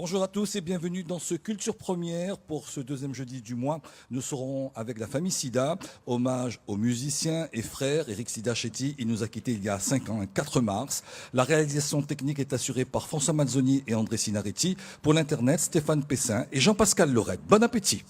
Bonjour à tous et bienvenue dans ce Culture Première. Pour ce deuxième jeudi du mois, nous serons avec la famille Sida. Hommage aux musiciens et frères. Eric Sida Chetty, il nous a quittés il y a 5 ans, le 4 mars. La réalisation technique est assurée par François Mazzoni et André Sinaretti. Pour l'Internet, Stéphane Pessin et Jean-Pascal Lorette. Bon appétit.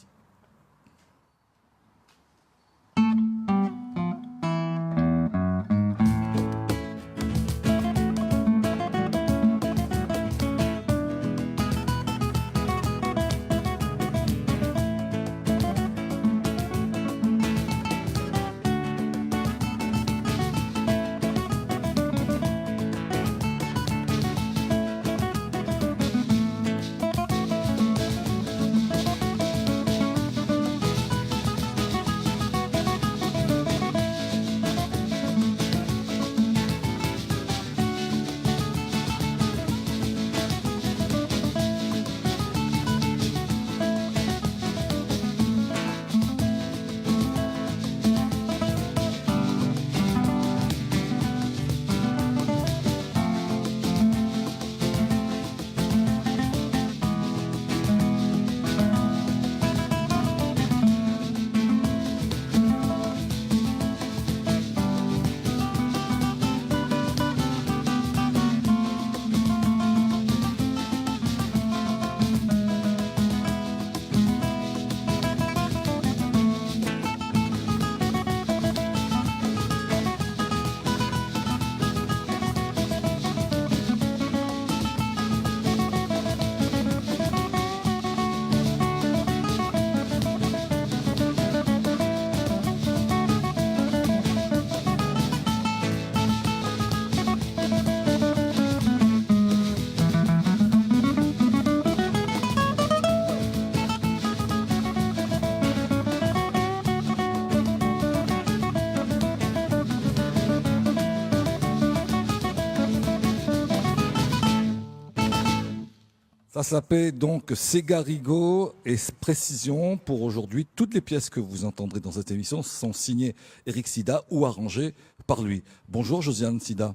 Ça s'appelle donc Ségarigo et Précision. Pour aujourd'hui, toutes les pièces que vous entendrez dans cette émission sont signées Eric Sida ou arrangées par lui. Bonjour Josiane Sida.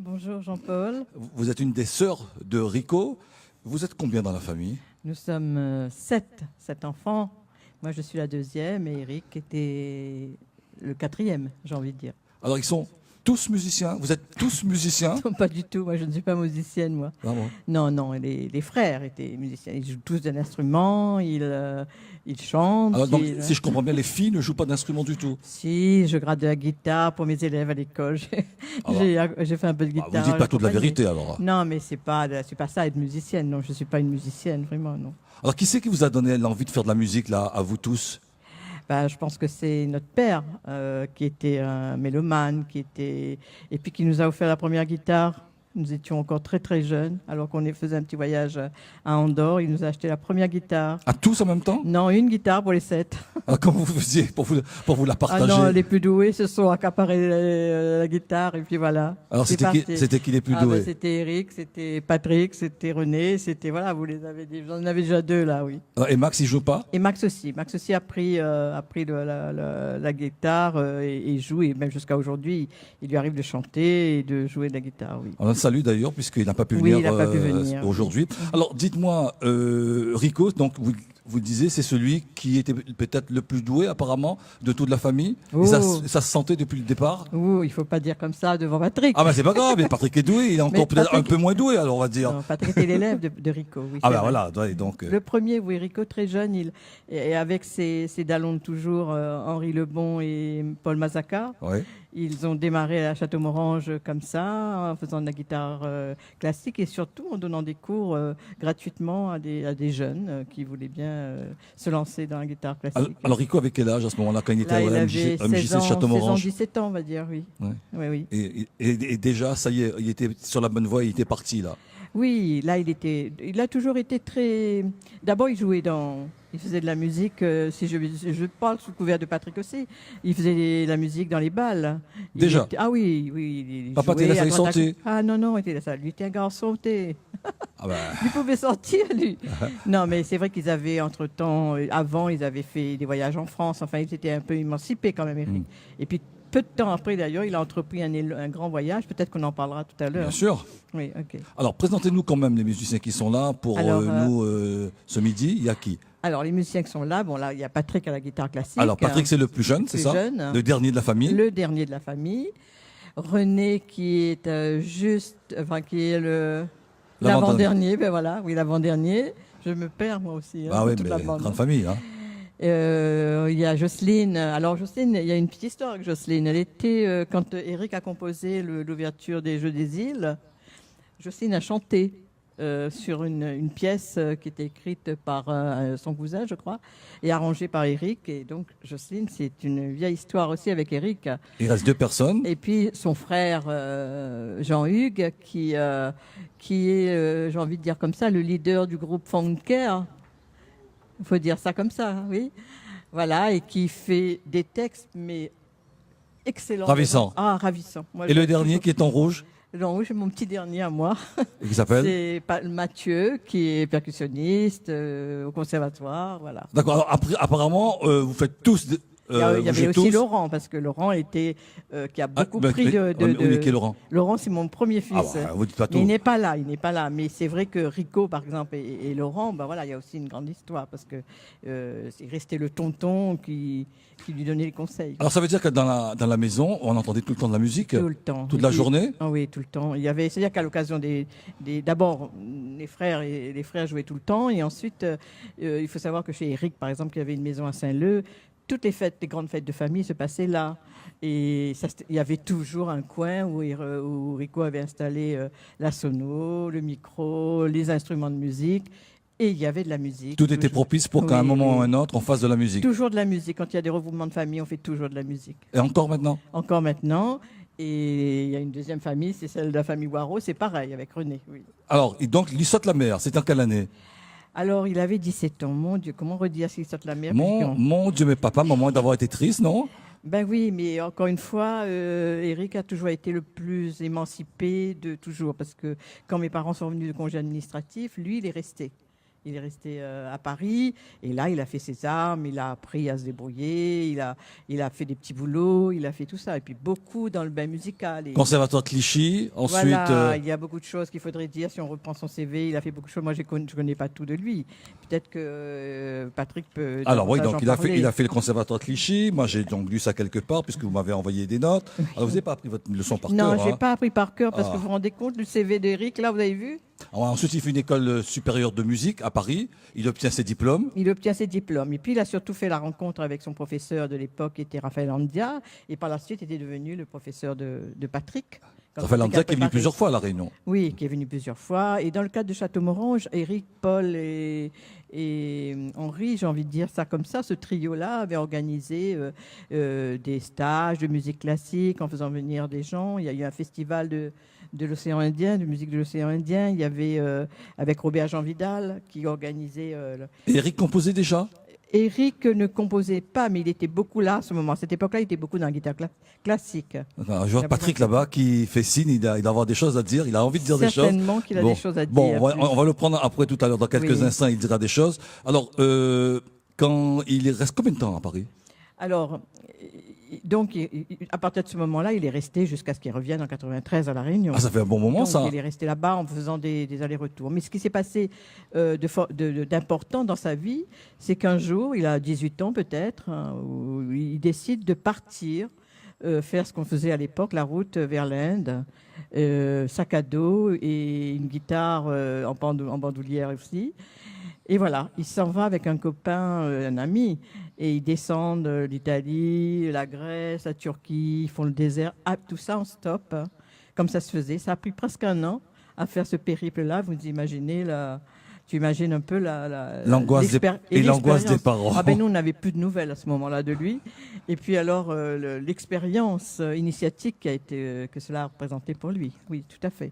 Bonjour Jean-Paul. Vous êtes une des sœurs de Rico. Vous êtes combien dans la famille? Nous sommes sept enfants. Moi je suis la deuxième et Eric était le quatrième, j'ai envie de dire. Alors ils sont tous musiciens? Vous êtes tous musiciens? Non, pas du tout, moi je ne suis pas musicienne moi. Ah bon? Non, les frères étaient musiciens. Ils jouent tous d'un instrument, ils chantent. Alors donc, si je comprends bien, les filles ne jouent pas d'instrument du tout? Si, je grade de la guitare pour mes élèves à l'école. J'ai fait un peu de guitare. Vous ne dites pas toute la vérité alors? Non, mais c'est pas ça être musicienne. Non, je ne suis pas une musicienne, vraiment, non. Alors qui c'est qui vous a donné l'envie de faire de la musique là, à vous tous? Je pense que c'est notre père qui était un mélomane, et puis qui nous a offert la première guitare. Nous étions encore très très jeunes, alors qu'on faisait un petit voyage à Andorre. Il nous a acheté la première guitare. À tous en même temps? Non, une guitare pour les 7. Alors, comment vous faisiez pour vous la partager? Ah non, les plus doués se sont accaparés la guitare et puis voilà. Alors c'était qui les plus doués? C'était Eric, c'était Patrick, c'était René, voilà, vous en avez déjà deux là, oui. Et Max, il joue pas? Et Max aussi a pris la guitare et joue, et même jusqu'à aujourd'hui, il lui arrive de chanter et de jouer de la guitare, oui. On le salue d'ailleurs, puisqu'il n'a pas pu venir aujourd'hui. Alors dites-moi, Rico, donc vous disiez, c'est celui qui était peut-être le plus doué apparemment de toute la famille. Oh. Et ça se sentait depuis le départ? Oh, il ne faut pas dire comme ça devant Patrick. Ah ben c'est pas grave, mais Patrick est doué, il est encore peut-être un peu moins doué, alors on va dire. Non, Patrick était l'élève de Rico. Oui, ah ben voilà, donc... Le premier, oui, Rico très jeune, et avec ses dalons de toujours, Henri Lebon et Paul Mazzacca. Ouais. Ils ont démarré à Château-Morange comme ça, en faisant de la guitare classique et surtout en donnant des cours gratuitement à des jeunes qui voulaient bien se lancer dans la guitare classique. Alors Rico avait quel âge à ce moment-là quand il était Là, à MJC Château-Morange? 16 ans, 17 ans, on va dire, oui. Ouais. Oui. Et déjà, ça y est, il était sur la bonne voie, il était parti là. Oui, là, il a toujours été très... D'abord, il jouait il faisait de la musique, si je parle sous couvert de Patrick aussi, il faisait de la musique dans les balles. Déjà? Ah oui, il Papa était là, ça sortait? Ah non, il était là, ça. Lui était un garçon, Ah ben... Il pouvait sortir, lui. Non, mais c'est vrai qu'ils avaient, entre-temps, avant, ils avaient fait des voyages en France. Enfin, ils étaient un peu émancipés quand même, Eric. Et puis, peu de temps après, d'ailleurs, il a entrepris un grand voyage. Peut-être qu'on en parlera tout à l'heure. Bien sûr. Oui, ok. Alors, présentez-nous quand même les musiciens qui sont là pour Alors, nous ce midi. Il y a qui? Alors, les musiciens qui sont là, bon, là, il y a Patrick à la guitare classique. Alors, Patrick, c'est le plus jeune, c'est plus ça? jeune. Le dernier de la famille. Le dernier de la famille. René, qui est qui est l'avant-dernier. Ben voilà, oui, l'avant-dernier. Je me perds, moi aussi. Ah oui, toute mais la bande. grande famille. Hein. Il y a Jocelyne. Alors, Jocelyne, il y a une petite histoire avec Jocelyne. Elle était, quand Eric a composé l'ouverture des Jeux des Îles, Jocelyne a chanté sur une pièce qui était écrite par son cousin, je crois, et arrangée par Eric. Et donc, Jocelyne, c'est une vieille histoire aussi avec Eric. Il reste 2 personnes. Et puis, son frère, Jean-Hugues, qui est, j'ai envie de dire comme ça, le leader du groupe Funker. Il faut dire ça comme ça, oui. Voilà, et qui fait des textes, mais excellents. Ravissant. Ah, ravissant. Moi, Et le dernier qui est en rouge, Non, c'est mon petit dernier à moi. qui s'appelle? C'est Mathieu, qui est percussionniste au conservatoire, voilà. D'accord. Alors, apparemment, vous faites tous... Il y vous avait jouez aussi tous. Laurent, parce que Laurent était, qui a beaucoup bah, pris oui, de... qui est Laurent? Laurent, c'est mon premier fils. Ah bah, vous dites pas Mais il tout. n'est pas là, il n'est pas là. Mais c'est vrai que Rico, par exemple, et Laurent, ben voilà, il y a aussi une grande histoire parce que c'est resté le tonton qui lui donnait les conseils. Alors, ça veut dire que dans la maison, on entendait tout le temps de la musique? Tout le temps. Toute la Oui. journée? Ah oui, tout le temps. C'est-à-dire qu'à l'occasion d'abord, les frères jouaient tout le temps, et ensuite, il faut savoir que chez Eric, par exemple, qui avait une maison à Saint-Leu, toutes les grandes fêtes de famille se passaient là. Et il y avait toujours un coin où Rico avait installé la sono, le micro, les instruments de musique, et il y avait de la musique. Tout était propice pour qu'à un Oui, moment ou oui. un autre, on fasse de la musique. Toujours de la musique. Quand il y a des regroupements de famille, on fait toujours de la musique. Et encore maintenant? Encore maintenant. Et il y a une deuxième famille, c'est celle de la famille Waro, c'est pareil avec René. Oui. Alors, et donc, l'Issot la mer, c'est en quelle année? Alors, il avait 17 ans. Mon Dieu, comment redire s'il saute la mer? Mon Dieu, mais papa, maman d'avoir été triste, non? Ben oui, mais encore une fois, Eric a toujours été le plus émancipé de toujours. Parce que quand mes parents sont venus de congé administratif, lui, il est resté. Il est resté à Paris, et là, il a fait ses armes, il a appris à se débrouiller, il a fait des petits boulots, il a fait tout ça. Et puis beaucoup dans le bain musical. Et Conservatoire de Clichy, ensuite... voilà, il y a beaucoup de choses qu'il faudrait dire si on reprend son CV. Il a fait beaucoup de choses. Moi, je connais pas tout de lui. Peut-être que Patrick peut. Alors oui, davantage donc en parler. il a fait le Conservatoire de Clichy. Moi, j'ai donc lu ça quelque part, puisque vous m'avez envoyé des notes. Alors, vous n'avez pas appris votre leçon par cœur? Non, j'ai hein. pas appris par cœur parce Ah. que vous vous rendez compte du CV d'Eric, là, vous avez vu? Alors, ensuite, il fait une école supérieure de musique à Paris. Il obtient ses diplômes. Il obtient ses diplômes. Et puis, il a surtout fait la rencontre avec son professeur de l'époque, qui était Raphaël Andia. Et par la suite, il était devenu le professeur de Patrick. Quand Raphaël Patrick Andia a qui est venu préparé- plusieurs fois à La Réunion. Oui, qui est venu plusieurs fois. Et dans le cadre de Château-Morange, Eric, Paul et Henri, j'ai envie de dire ça comme ça, ce trio-là avait organisé des stages de musique classique en faisant venir des gens. Il y a eu un festival de l'océan Indien, de musique de l'océan Indien. Il y avait, avec Robert Jean Vidal, qui organisait... Et Eric composait déjà? Eric ne composait pas, mais il était beaucoup là à ce moment. À cette époque-là, il était beaucoup dans la guitare classique. Je vois Patrick là-bas qui fait signe, il doit avoir des choses à dire, il a envie de dire des choses. Certainement qu'il a Bon. des choses à dire. Bon, plus. on va le prendre après tout à l'heure, dans quelques Oui. instants, il dira des choses. Alors, quand il reste combien de temps à Paris? Alors, donc, à partir de ce moment-là, il est resté jusqu'à ce qu'il revienne en 93 à La Réunion. Ah, ça fait un bon moment, Donc, ça. il est resté là-bas en faisant des allers-retours. Mais ce qui s'est passé d'important dans sa vie, c'est qu'un jour, il a 18 ans peut-être, hein, où il décide de partir faire ce qu'on faisait à l'époque, la route vers l'Inde, sac à dos et une guitare en bandoulière aussi. Et voilà, il s'en va avec un copain, un ami, et ils descendent l'Italie, la Grèce, la Turquie, ils font le désert, tout ça en stop, hein, comme ça se faisait. Ça a pris presque un an à faire ce périple-là. Vous imaginez tu imagines un peu L'angoisse l'angoisse des parents. Ah ben nous, on n'avait plus de nouvelles à ce moment-là de lui. Et puis alors, l'expérience initiatique que cela a représenté pour lui. Oui, tout à fait.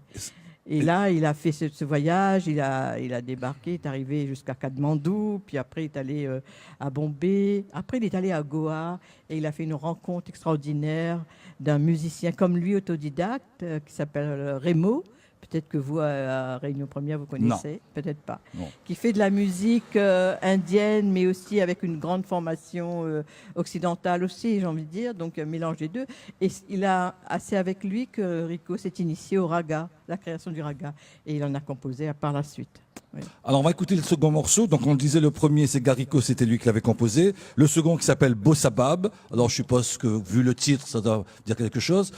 Et là, il a fait ce voyage, il a débarqué, il est arrivé jusqu'à Katmandou, puis après il est allé à Bombay, après il est allé à Goa, et il a fait une rencontre extraordinaire d'un musicien comme lui, autodidacte, qui s'appelle Remo, peut-être que vous, à Réunion Première, vous connaissez, peut-être pas, Non. qui fait de la musique indienne, mais aussi avec une grande formation occidentale aussi, j'ai envie de dire, donc mélange des deux. Et il a assez avec lui que Rico s'est initié au raga, la création du raga, et il en a composé par la suite. Oui. Alors, on va écouter le second morceau. Donc, on disait le premier, c'est Garrico, c'était lui qui l'avait composé. Le second, qui s'appelle Bossa Bab. Alors, je suppose que, vu le titre, ça doit dire quelque chose.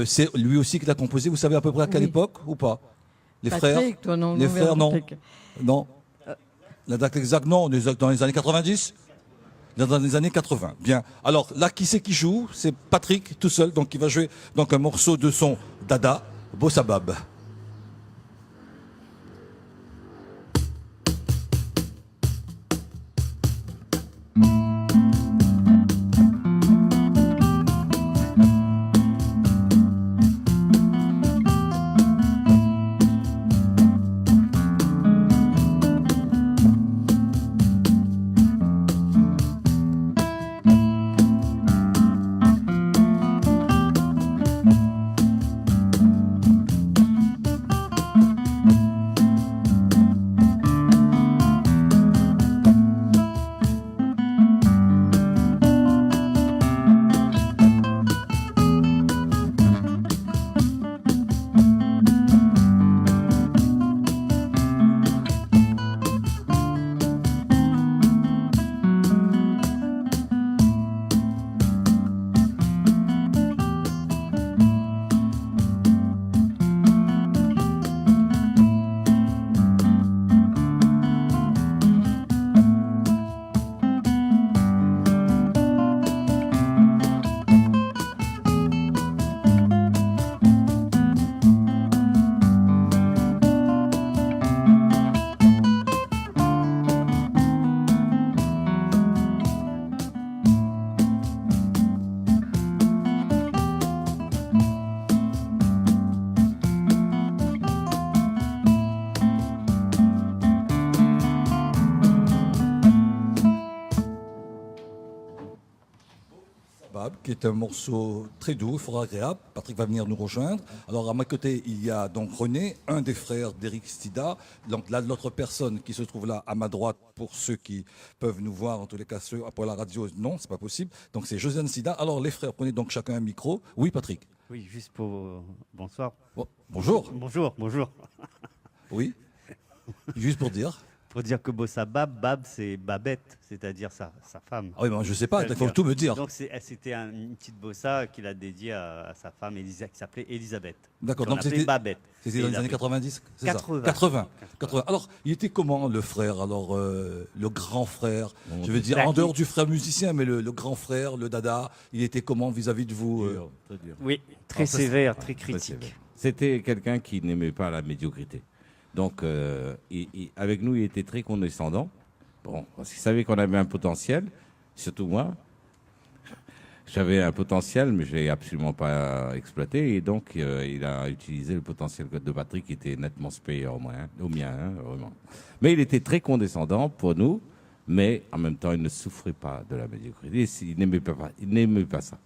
C'est lui aussi qui l'a composé. Vous savez à peu près à quelle Oui. époque ou pas? Les Patrick, frères? toi, non, Les non, frères, non. Patrick. Non. La date exacte, non. Dans les années 90? Dans les années 80. Bien. Alors, là, qui c'est qui joue? C'est Patrick, tout seul. Donc, il va jouer donc, un morceau de son Dada, Bossa Bab. Bab, qui est un morceau très doux, fort agréable. Patrick va venir nous rejoindre. Alors à ma côté, il y a donc René, un des frères d'Eric Stida. Donc là, l'autre personne qui se trouve là à ma droite, pour ceux qui peuvent nous voir, en tous les cas, ceux pour la radio, non, c'est pas possible. Donc c'est Josiane Stida. Alors les frères, prenez donc chacun un micro. Oui, Patrick. Oui, juste pour... Bonsoir. Bon, bonjour. Bonjour. Oui. Juste pour dire. Pour dire que Bossa Bab, Bab c'est Babette, c'est-à-dire sa femme. Ah oui, mais je sais pas, il faut tout me dire. Donc c'était une petite bossa qu'il a dédiée à sa femme qui s'appelait Elisabeth. D'accord, donc c'était Babette. C'était dans les années 90, c'est 80. ça 80. Alors, il était comment le frère, alors le grand frère? Je veux dire, en dehors du frère musicien, mais le grand frère, le dada, il était comment vis-à-vis de vous? Très dur. Oui, très sévère, très critique. C'était quelqu'un qui n'aimait pas la médiocrité. Donc, avec nous, il était très condescendant. Bon, parce qu'il savait qu'on avait un potentiel, surtout moi. J'avais un potentiel, mais je l'ai absolument pas exploité. Et donc, il a utilisé le potentiel de Patrick, qui était nettement supérieur au mien, hein, vraiment. Mais il était très condescendant pour nous, mais en même temps, il ne souffrait pas de la médiocrité. Il n'aimait pas ça.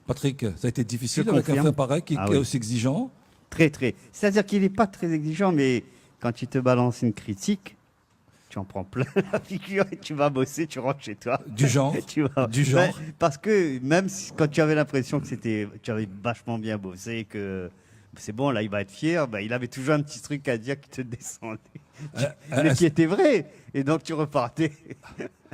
Patrick, ça a été difficile Je avec un confirme. frère pareil qui est Oui. aussi exigeant? Très. C'est-à-dire qu'il n'est pas très exigeant, mais quand il te balance une critique, tu en prends plein la figure et tu vas bosser, tu rentres chez toi. Du genre? Tu vois. Du genre? Parce que même quand tu avais l'impression que tu avais vachement bien bossé, que c'est bon, là, il va être fier, il avait toujours un petit truc à dire qui te descendait. Mais qui était vrai. Et donc, tu repartais.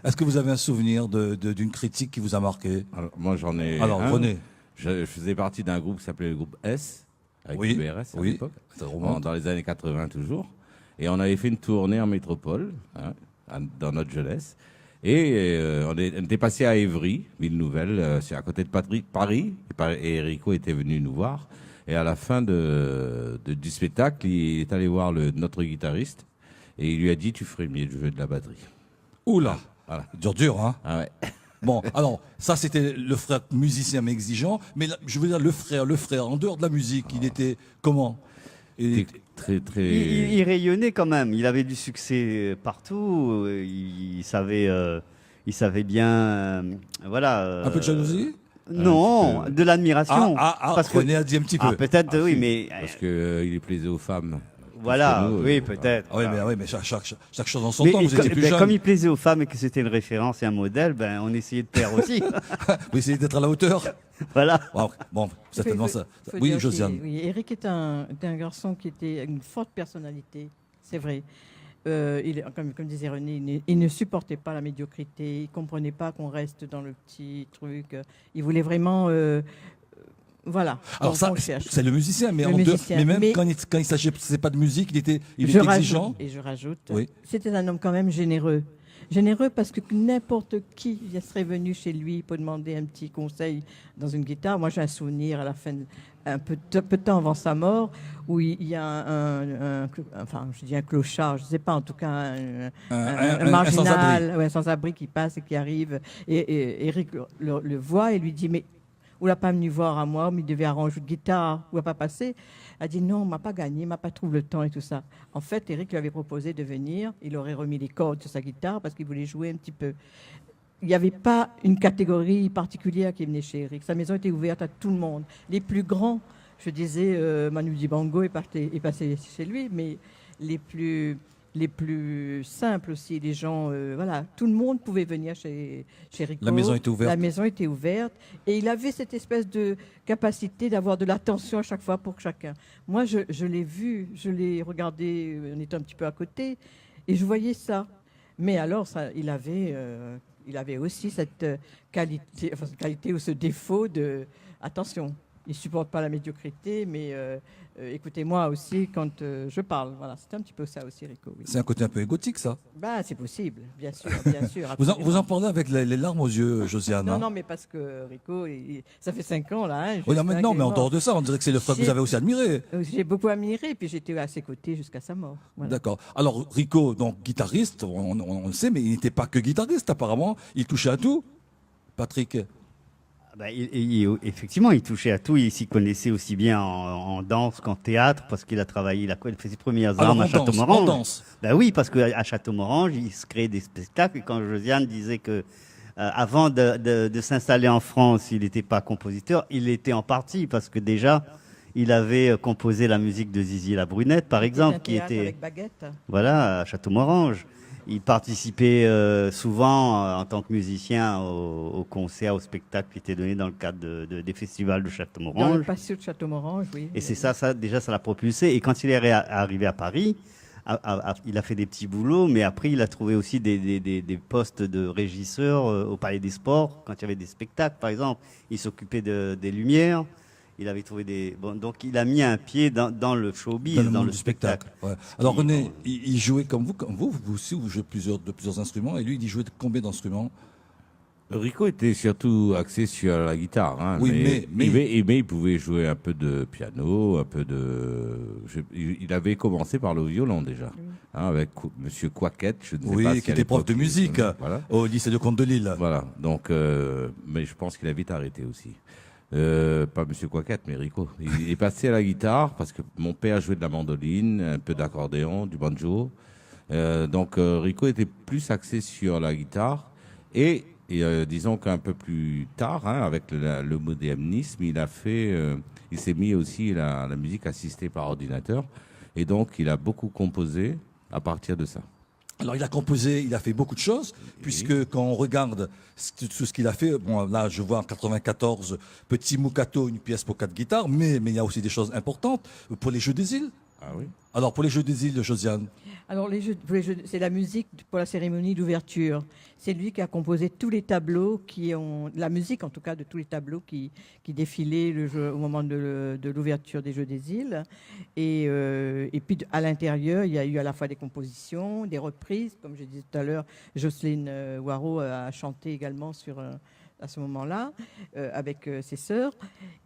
Est-ce que vous avez un souvenir d'une critique qui vous a marqué? Alors, moi, j'en ai. Alors, un. René. Je faisais partie d'un groupe qui s'appelait le groupe S, avec Oui, UBRS à oui, l'époque, ça remonte. dans les années 80 toujours. Et on avait fait une tournée en métropole, dans notre jeunesse. Et on était passé à Évry, ville nouvelle, c'est à côté de Paris. Et Rico était venu nous voir. Et à la fin du spectacle, il est allé voir notre guitariste. Et il lui a dit, tu ferais mieux de jouer de la batterie. Oula, Voilà. dur, hein? Ah ouais. Bon, alors, ça c'était le frère musicien mais exigeant, mais là, je veux dire le frère, en dehors de la musique, il était comment? Il était- Très. Il rayonnait quand même. Il avait du succès partout. Il savait bien. Voilà. Un peu de jalousie? Non, de l'admiration. Parce que René a dit un petit peu. peut-être oui, si, mais Parce qu'il plaisait aux femmes. voilà, Parce que nous, oui, peut-être. Ah oui, Voilà. mais chaque chose en son Mais temps. Vous étiez plus jeune. comme il plaisait aux femmes et que c'était une référence et un modèle, ben on essayait de plaire aussi. Vous essayez d'être à la hauteur. Voilà. Bon, certainement ça. Faut Oui, dire Josiane. Oui, Eric était un garçon qui était une forte personnalité, c'est vrai. Comme disait René, il ne supportait pas la médiocrité, il ne comprenait pas qu'on reste dans le petit truc. Il voulait vraiment... voilà. Alors Donc, ça, on le cherche. c'est le musicien, mais, Le musicien. mais même Mais- quand il s'agissait pas de musique, il était Je exigeant. rajoute, et je rajoute, Oui. c'était un homme quand même généreux. Généreux parce que n'importe qui serait venu chez lui pour demander un petit conseil dans une guitare. Moi, j'ai un souvenir à la fin, un peu de temps avant sa mort, où il y a enfin, je dis un clochard, je ne sais pas, en tout cas, un marginal, un sans-abri qui passe et qui arrive. Et Eric le voit et lui dit, mais vous l'a pas venu voir à moi, mais il devait arranger une guitare, vous l'a pas passé. Elle dit non, on m'a pas gagné, m'a pas trouvé le temps et tout ça. En fait, Eric lui avait proposé de venir, il aurait remis les cordes sur sa guitare parce qu'il voulait jouer un petit peu. Il n'y avait pas une catégorie particulière qui venait chez Eric. Sa maison était ouverte à tout le monde. Les plus grands, je disais, Manu Dibango est passé chez lui, mais les plus simples aussi, les gens, voilà, tout le monde pouvait venir chez Rico. La maison était ouverte. La maison était ouverte et il avait cette espèce de capacité d'avoir de l'attention à chaque fois pour chacun. Moi, je l'ai vu, je l'ai regardé, on était un petit peu à côté et je voyais ça. Mais alors, il avait aussi cette qualité ou ce défaut de attention. Il ne supporte pas la médiocrité, mais écoutez-moi aussi quand je parle. Voilà, c'est un petit peu ça aussi, Rico. Oui. C'est un côté un peu égotique, ça. Bah, c'est possible, bien sûr, bien sûr. Vous en parlez avec les larmes aux yeux, Josiane. Non, hein. non, mais parce que Rico, ça fait 5 ans là. Hein, Oui, non, Justin, mais qui est en mort. dehors de ça, on dirait que c'est le frère que vous avez aussi admiré. J'ai beaucoup admiré, puis j'étais à ses côtés jusqu'à sa mort. Voilà. D'accord. Alors, Rico, donc guitariste, on le sait, mais il n'était pas que guitariste, apparemment. Il touchait à tout. Patrick. Bah, effectivement, il touchait à tout. Il s'y connaissait aussi bien en danse qu'en théâtre parce qu'il a travaillé, il fait ses premières armes à en Château-Morange. danse. Ben oui, parce qu'à Château-Morange, il se créait des spectacles. Et quand Josiane disait que avant de s'installer en France, il n'était pas compositeur, il était en partie parce que déjà, il avait composé la musique de Zizi la Brunette, par exemple, qui était avec baguette. voilà à Château-Morange. Il participait souvent en tant que musicien aux concerts, aux spectacles qui étaient donnés dans le cadre des festivals de Dans le Château-Morange. patio de Château-Morange, oui. Et c'est ça, déjà, ça l'a propulsé. Et quand il est arrivé à Paris, il a fait des petits boulots, mais après, il a trouvé aussi des postes de régisseur au Palais des Sports, quand il y avait des spectacles, par exemple. Il s'occupait des lumières. Il avait trouvé donc il a mis un pied dans le showbiz, Dans le monde le du spectacle. Ouais. Alors René, il jouait comme vous aussi, vous jouez de plusieurs instruments, et lui, il jouait de combien d'instruments? Rico était surtout axé sur la guitare. Hein, Oui, mais- il pouvait jouer un peu de piano, un peu de. Il avait commencé par le violon déjà, hein, avec Monsieur Quaquette. Je ne sais Oui, pas si qui à était prof de l'époque, musique Voilà. au lycée de Comte de Lille. Voilà. Donc, mais je pense qu'il a vite arrêté aussi. Pas Monsieur Quaquette, mais Rico. Il est passé à la guitare parce que mon père jouait de la mandoline, un peu d'accordéon, du banjo. Donc Rico était plus axé sur la guitare et disons qu'un peu plus tard, hein, avec le modernisme, il s'est mis aussi la musique assistée par ordinateur et donc il a beaucoup composé à partir de ça. Alors il a composé, il a fait beaucoup de choses, puisque quand on regarde tout ce qu'il a fait, bon là je vois en 94 Petit Mukato, une pièce pour 4 guitares, mais il y a aussi des choses importantes pour les Jeux des îles. Ah oui. Alors pour les Jeux des îles, Josiane. Alors, c'est la musique pour la cérémonie d'ouverture. C'est lui qui a composé tous les tableaux la musique en tout cas de tous les tableaux qui défilaient au moment de l'ouverture des Jeux des îles. Et puis à l'intérieur, il y a eu à la fois des compositions, des reprises, comme je disais tout à l'heure, Jocelyne Waro a chanté également à ce moment-là, avec ses sœurs.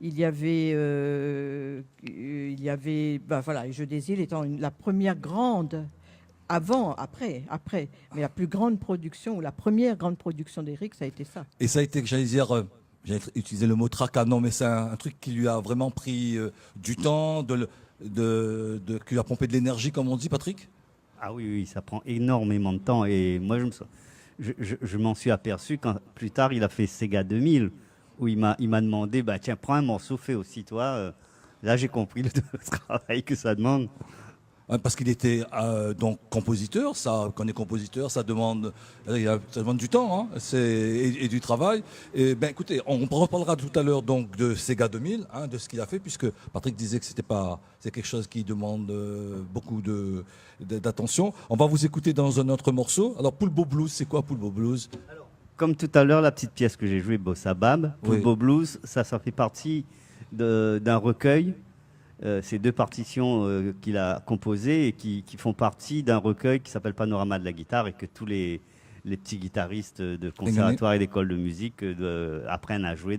Il y avait voilà, les Jeux des îles étant la première grande. Après. Mais la plus grande production, ou la première grande production d'Eric, ça a été ça. Et ça a été, j'allais utiliser le mot tracas, non, mais c'est un truc qui lui a vraiment pris du temps, qui lui a pompé de l'énergie, comme on dit, Patrick. Ah oui, ça prend énormément de temps. Et moi, je m'en suis aperçu quand plus tard il a fait Sega 2000, où il m'a demandé, bah, tiens, prends un morceau, fais aussi toi. Là, j'ai compris le travail que ça demande. Parce qu'il était donc compositeur. Ça, quand on est compositeur, ça demande du temps, hein, et du travail. Et ben, écoutez, on reparlera tout à l'heure donc de Sega 2000, hein, de ce qu'il a fait, puisque Patrick disait que c'est quelque chose qui demande beaucoup d'attention. On va vous écouter dans un autre morceau. Alors, Pulbo Blues, c'est quoi Pulbo Blues? Comme tout à l'heure, la petite pièce que j'ai jouée, Bossa Bab, Pulbo Blues, ça fait partie d'un recueil. C'est 2 partitions qu'il a composées et qui font partie d'un recueil qui s'appelle Panorama de la guitare et que tous les petits guitaristes de conservatoire et d'école de musique apprennent à jouer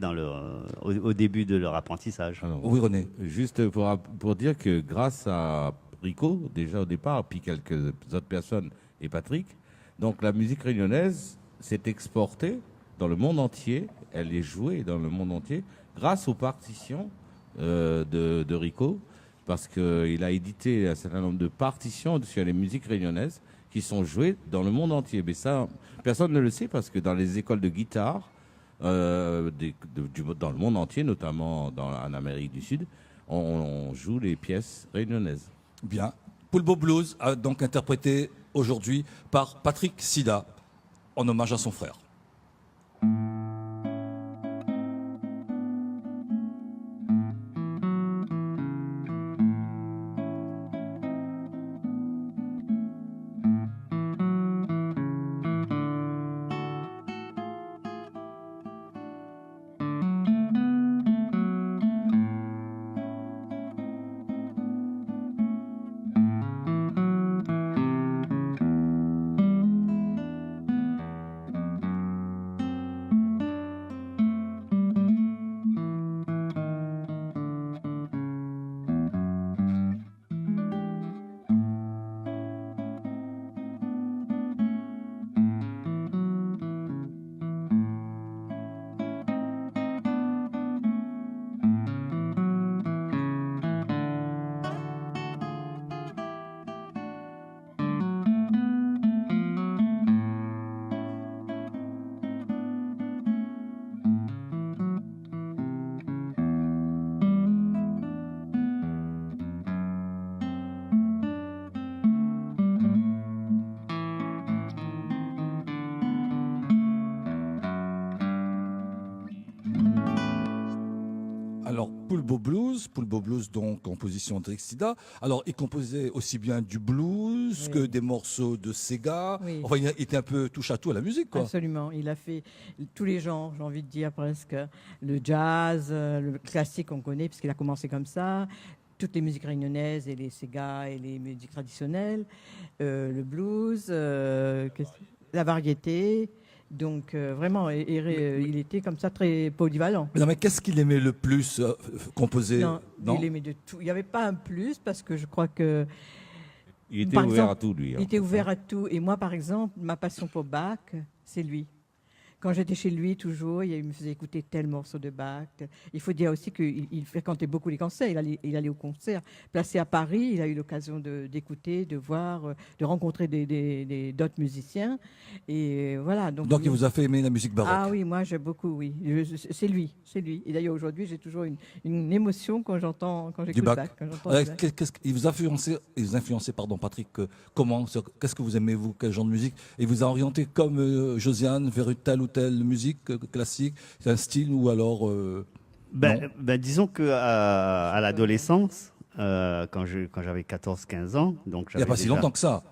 au début de leur apprentissage. Alors, Oui, René. juste pour dire que grâce à Rico, déjà au départ, puis quelques autres personnes et Patrick, donc la musique réunionnaise s'est exportée dans le monde entier. Elle est jouée dans le monde entier grâce aux partitions de Rico, parce qu'il a édité un certain nombre de partitions sur les musiques réunionnaises qui sont jouées dans le monde entier. Mais ça, personne ne le sait parce que dans les écoles de guitare, dans le monde entier, notamment en Amérique du Sud, on joue les pièces réunionnaises. Bien. Pulbo Blues a donc interprété aujourd'hui par Patrick Sida en hommage à son frère. Alors, Pulbo Blues, donc composition d'Eric Sida. Alors, il composait aussi bien du blues que des morceaux de Sega. Oui. Enfin, il était un peu touche à tout à la musique, quoi. Absolument. Il a fait tous les genres, j'ai envie de dire presque. Le jazz, le classique, on connaît, puisqu'il a commencé comme ça. Toutes les musiques réunionnaises et les Sega et les musiques traditionnelles. Le blues, la variété. Donc, vraiment, il était comme ça très polyvalent. Mais non, mais qu'est-ce qu'il aimait le plus composer? Non, il aimait de tout. Il n'y avait pas un plus, parce que je crois que... Il était Par ouvert exemple, à tout, lui. Il était ouvert à tout. Et moi, par exemple, ma passion pour Bach, c'est lui. Quand j'étais chez lui, toujours, il me faisait écouter tel morceau de Bach. Il faut dire aussi qu'il fréquentait beaucoup les concerts. Il allait aux concerts. Placé à Paris, il a eu l'occasion d'écouter, de voir, de rencontrer d'autres musiciens. Et voilà. Donc il vous a fait aimer la musique baroque. Ah oui, moi, j'aime beaucoup, oui. C'est lui. Et d'ailleurs, aujourd'hui, j'ai toujours une émotion quand j'écoute Bach. Il vous a influencé, Patrick, comment? Qu'est-ce que vous aimez, vous? Quel genre de musique? Et il vous a orienté comme Josiane vers telle ou telle musique classique? C'est un style ou alors disons qu'à l'adolescence, quand j'avais 14-15 ans, donc il n'y a pas si longtemps que ça.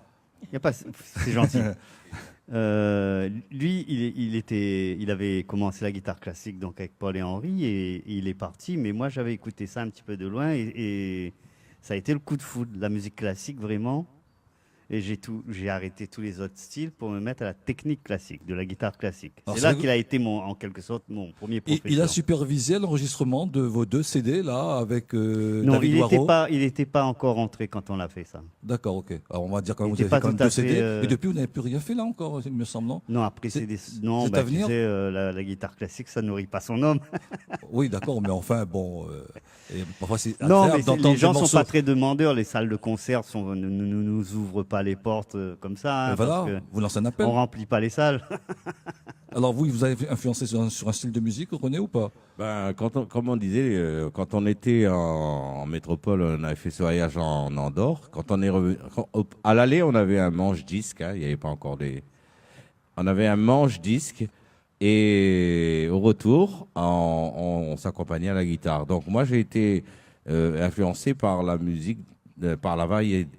C'est gentil. Lui, il avait commencé la guitare classique donc avec Paul et Henri et il est parti. Mais moi, j'avais écouté ça un petit peu de loin et ça a été le coup de foudre, la musique classique vraiment. Et j'ai arrêté tous les autres styles pour me mettre à la technique classique, de la guitare classique. C'est là qu'il a été en quelque sorte mon premier professeur. Il a supervisé l'enregistrement de vos 2 CD là avec non, David Loireau. Il n'était pas encore entré quand on l'a fait ça. D'accord, ok. Alors on va dire quand même Il vous avez était fait quand pas même tout 2 à CD. fait, Et depuis vous n'avez plus rien fait là encore, il me semble, non? Non, après c'est à venir. Tu sais, la guitare classique, ça nourrit pas son homme. Oui, d'accord, mais enfin bon. Et parfois c'est non, mais d'entendre les gens des sont morceaux. pas très demandeurs. Les salles de concert ne nous ouvrent pas les portes comme ça. Hein, Voilà, parce que vous lancez un appel. on remplit pas les salles. Alors vous, il vous avez influencé sur un style de musique, René, ou pas? Ben, comme on disait, quand on était en métropole, on avait fait ce voyage en Andorre. Quand on est revenu, à l'aller, on avait un manche-disque. Hein, il n'y avait pas encore des. On avait un manche-disque et au retour, on s'accompagnait à la guitare. Donc moi, j'ai été influencé par la musique, par la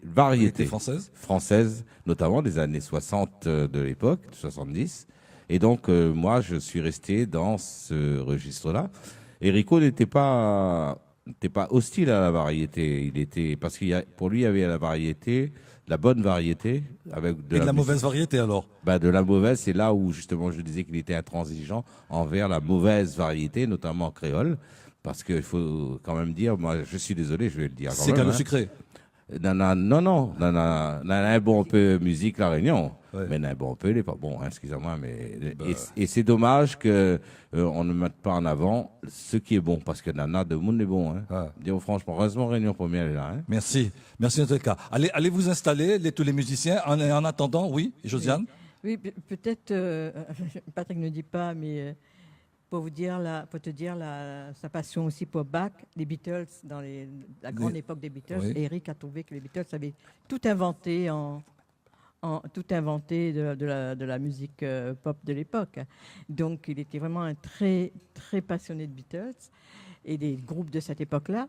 variété française, notamment des années 60 de l'époque, 70. Et donc, moi, je suis resté dans ce registre-là. Et Rico n'était pas hostile à la variété. Parce pour lui, il y avait la variété, la bonne variété. Avec de la mauvaise variété, alors? De la mauvaise, c'est là où, justement, je disais qu'il était intransigeant envers la mauvaise variété, notamment créole. Parce qu'il faut quand même dire, moi, je suis désolé, je vais le dire quand même. C'est le sucré. Non, un bon peu musique La Réunion, ouais. Mais un bon peu, il n'est pas bon, hein, excusez-moi, mais et c'est dommage que on ne mette pas en avant ce qui est bon, parce que Nana de monde est bon, hein. Ah. Disons franchement, heureusement Réunion Première est là, hein. Merci en tout cas. Allez vous installer, tous les musiciens. En attendant, oui, Josiane. Oui, peut-être Patrick ne dit pas, mais. Pour te dire sa passion aussi pour Bach, les Beatles, dans la grande époque des Beatles, oui. Eric a trouvé que les Beatles avaient tout inventé de la musique pop de l'époque. Donc il était vraiment un très, très passionné de Beatles et des groupes de cette époque-là.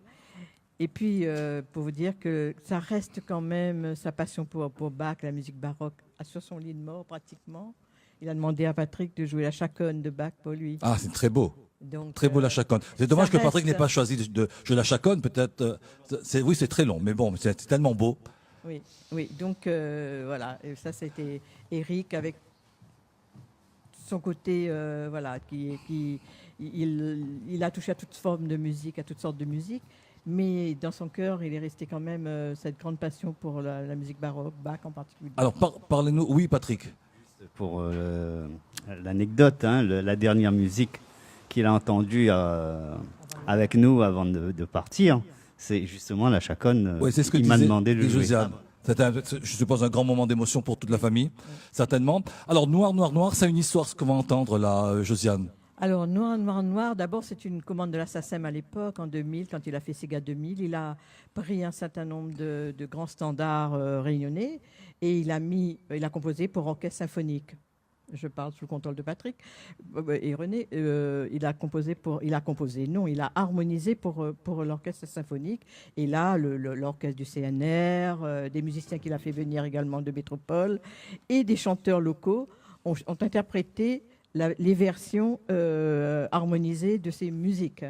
Et puis, pour vous dire que ça reste quand même sa passion pour Bach, la musique baroque, sur son lit de mort pratiquement. Il a demandé à Patrick de jouer la chaconne de Bach pour lui. Ah, c'est très beau. Donc, très beau la chaconne. C'est dommage que Patrick n'ait pas choisi de jouer la chaconne. Peut-être, oui, c'est très long, mais bon, c'est tellement beau. Oui. Donc voilà, et ça c'était Eric avec son côté, voilà, il a touché à toutes formes de musique, à toutes sortes de musique. Mais dans son cœur, il est resté quand même cette grande passion pour la musique baroque, Bach en particulier. Alors, parlez-nous, oui, Patrick. Pour l'anecdote, hein, la dernière musique qu'il a entendue avec nous avant de partir, c'est justement la chaconne qu'il m'a demandé de jouer. C'était, je suppose, un grand moment d'émotion pour toute la famille, certainement. Alors, Noir, c'est une histoire, ce qu'on va entendre là, Josiane. Alors, Noir, d'abord, c'est une commande de la SACEM à l'époque, en 2000, quand il a fait Sega 2000. Il a pris un certain nombre de grands standards réunionnais et il a composé pour orchestre symphonique. Je parle sous le contrôle de Patrick et René. Il a harmonisé pour l'orchestre symphonique. Et là, l'orchestre du CNR, des musiciens qu'il a fait venir également de métropole et des chanteurs locaux ont interprété les versions harmonisées de ces musiques.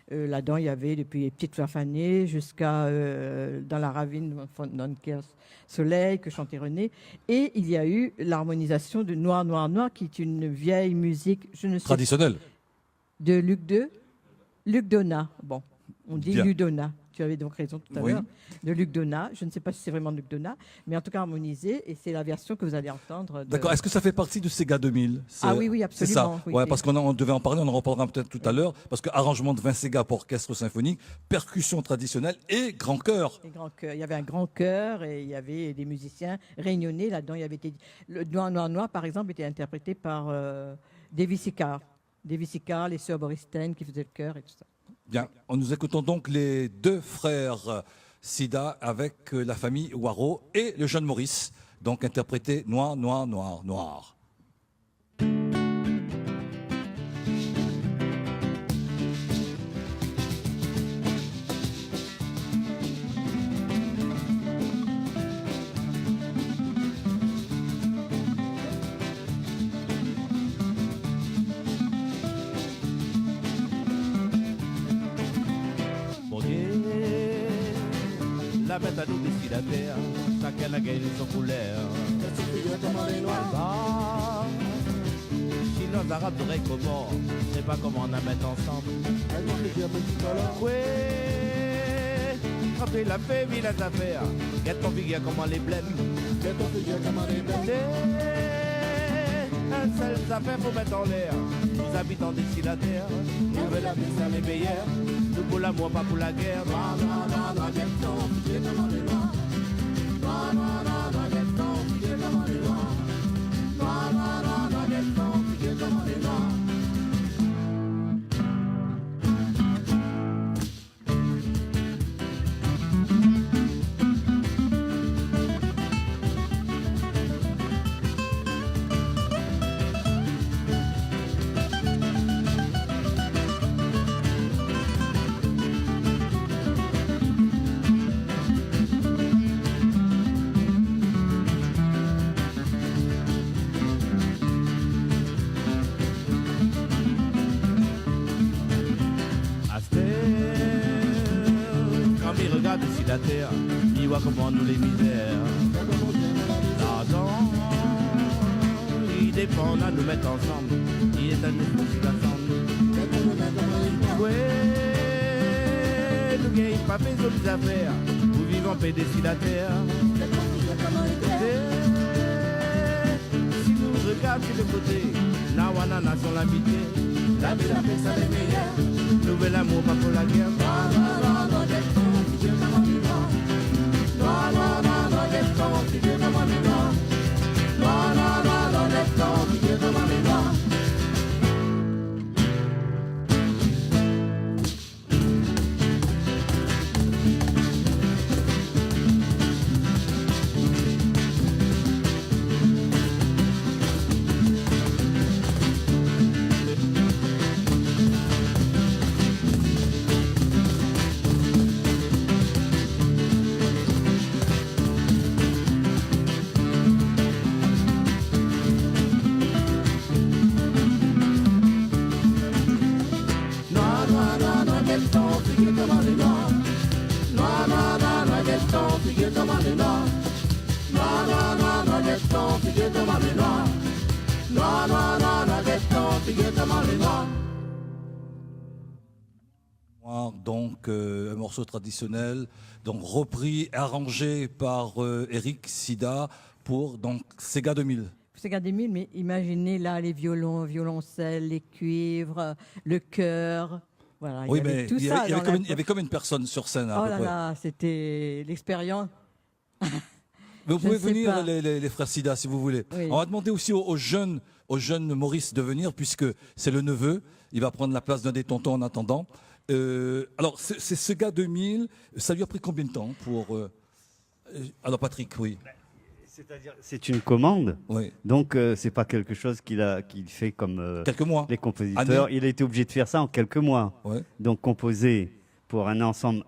Là-dedans, il y avait depuis les petites fleurs fanées jusqu'à dans la ravine Nonkers Soleil que chantait René. Et il y a eu l'harmonisation de Noir, qui est une vieille musique traditionnelle de Luc Donat. Bon, on dit Ludona. Tu avais donc raison tout à l'heure, de Luc Donat. Je ne sais pas si c'est vraiment Luc Donat, mais en tout cas harmonisé, et c'est la version que vous allez entendre. D'accord. Est-ce que ça fait partie du Sega 2000? Ah oui, absolument. C'est ça. Oui, parce qu'on devait en parler, on en reparlera peut-être tout à l'heure, parce que arrangement de 20 Sega pour orchestre symphonique, percussion traditionnelle et grand chœur. Il y avait un grand chœur et il y avait des musiciens réunionnais. Là-dedans, il y avait le Noir, par exemple, était interprété par Davy Sicard, les sœurs Boristen qui faisaient le chœur et tout ça. Bien, nous écoutons donc les deux frères Sida avec la famille Waro et le jeune Maurice, donc interprété Noir. La bête à nous destinataires, chacun a gagné son couleur. Chinois, arabes, grecs, comment je sais pas comment on a mettre ensemble. Oui, quand il a fait, il a affaires. Get ton figure comment les blêmes. Un seul affaire faut mettre en l'air. Nous habitants destinataires, nouvelle avenue, c'est les meilleurs. Nous pour l'amour, pas pour la guerre. pas destinataire, il voit comment nous les misères. L'argent, il dépend à nous mettre ensemble, il est à nous aussi ensemble. Ouais, nous gagnons pas fait de affaires, nous vivons paix destinataire. Si nous regardons de côté, Nawana nation l'amitié, la vie la paix ça les meilleurs, nouvel amour pas pour la guerre. Donc, un morceau traditionnel, donc repris, arrangé par Eric Sida pour donc Sega 2000. Sega 2000, mais imaginez là les violons, violoncelles, les cuivres, le chœur. Voilà, Oui, il y avait mais tout il y ça. avait, dans il y avait comme une personne sur scène. À Oh peu là près. là, c'était l'expérience. Mais vous Je pouvez ne sais venir, pas. les frères Sida, si vous voulez. Oui. On va demander aussi aux jeunes Maurice de venir, puisque c'est le neveu. Il va prendre la place d'un des tontons en attendant. Alors, c'est ce gars 2000, ça lui a pris combien de temps pour... Alors, Patrick, oui. C'est-à-dire, c'est une commande, Oui. donc c'est pas quelque chose qu'il fait comme Quelques mois. les compositeurs. Année. Il a été obligé de faire ça en quelques mois. Ouais. Donc composer pour un ensemble